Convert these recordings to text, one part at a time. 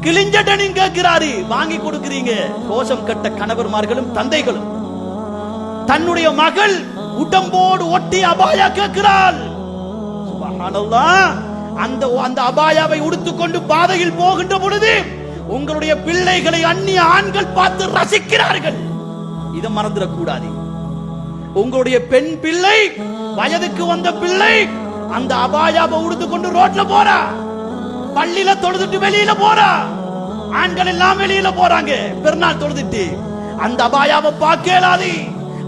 கிழிஞ்சடனின் கேட்கிறாரு, வாங்கி கொடுக்கிறீங்க. கோஷம் கட்ட கணவர்மார்களும் தந்தைகளும். தன்னுடைய மகள் உடம்போடு ஒட்டி அபாயா கேட்கிறாள். சுப்ஹானல்லாஹ். அந்த அபாயாவை உடுத்துக்கொண்டு பாதையில் போகின்ற பொழுது உங்களுடைய பிள்ளைகளை அந்நிய ஆண்கள் பார்த்து ரசிக்கிறார்கள். இதை மறந்துடக்கூடாது. உங்களுடைய பெண் பிள்ளை, வயதுக்கு வந்த பிள்ளை அந்த அபாயாவை உடுத்துக்கொண்டு ரோட்ல போறா, பள்ளியில தொழுதுட்டு வெளியில போறா. ஆண்கள் எல்லாம் வெளியில போறாங்க பெருநாள் தொழுதுட்டு. அந்த அபாயாவை பார்க்கலாது.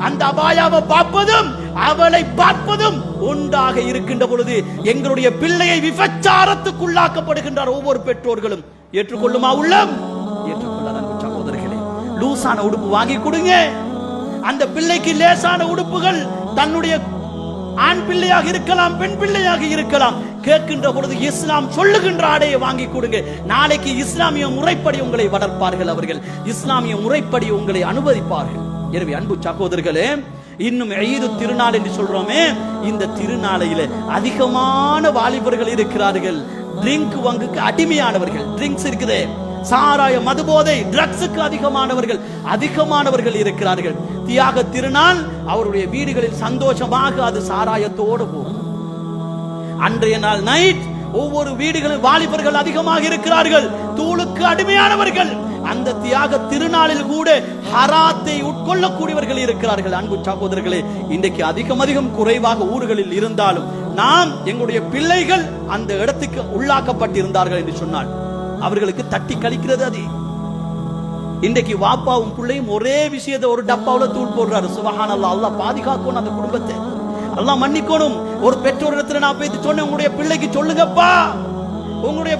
அந்த அபாயாவை பார்ப்பதும் அவளை பார்ப்பதும் ஒன்றாக இருக்கின்ற பொழுது எங்களுடைய பிள்ளையை விபச்சாரத்துக்குள்ளாக்கப்படுகின்றார் ஒவ்வொரு பெற்றோர்களும். ஏற்றுக்கொள்ளுமா உள்ளம்? ஏற்றுக்கொள்ளலாம் சகோதரர்களே. லூசான உடுப்பு வாங்கி கொடுங்க. அந்த பிள்ளைக்கு லேசான உடுப்புகள், தன்னுடைய ஆண் பிள்ளையாக இருக்கலாம் பெண் பிள்ளையாக இருக்கலாம், கேட்கின்ற பொழுது இஸ்லாம் சொல்லுகின்ற ஆடையை வாங்கி கொடுங்க. நாளைக்கு இஸ்லாமிய முறைப்படி உங்களை வளர்ப்பார்கள் அவர்கள். இஸ்லாமிய முறைப்படி உங்களை அனுமதிப்பார்கள். எனவே அன்பு சகோதரர்களே, இன்னும் ஈது திருநாள் என்று சொல்றோமே, இந்த திருநாளையில அதிகமான வாலிபர்கள் இருக்கிறார்கள். ட்ரிங்க் வங்குக்கு அடிமையானவர்கள். ட்ரிங்க்ஸ் இருக்குது, சாராய மதுபோதை ட்ரக்ஸுக்கு அதிகமானவர்கள் இருக்கிறார்கள். தியாக திருநாள் அவருடைய வீடுகளில் சந்தோஷமாக அது சாராயத்தோடு போகும். அன்றைய நாள் நைட் ஒவ்வொரு வீடுகளில் வாலிபர்கள் அதிகமாக இருக்கிறார்கள், தூளுக்கு அடிமையானவர்கள். அந்த தியாக திருநாளில் கூட ஹராத்தை உட்கொள்ளக்கூடியவர்கள் இருக்கிறார்கள். அன்பு சகோதரர்களே, இன்றைக்கு அதிகம் குறைவாக ஊர்களில் இருந்தாலும் நாம் எங்களுடைய பிள்ளைகள் அந்த இடத்துக்கு உள்ளாக்கப்பட்டிருந்தார்கள் என்று சொன்னால் அவர்களுக்கு தட்டி கழிக்கிறது அது. இன்றைக்கு வாப்பாவும் பிள்ளையும் ஒரே விஷயத்தை ஒரு டப்பாவுல தூள் போடுறாரு. சுபஹானல்லாஹ். அல்லாஹ் பாதுகாக்கணும் அந்த குடும்பத்தை, அல்லாஹ் மன்னிக்கணும். ஒரு பெற்றோரிடத்துல நான் போய் சொன்னேன், உங்களுடைய பிள்ளைக்கு சொல்லுங்கப்பா, உங்களுடைய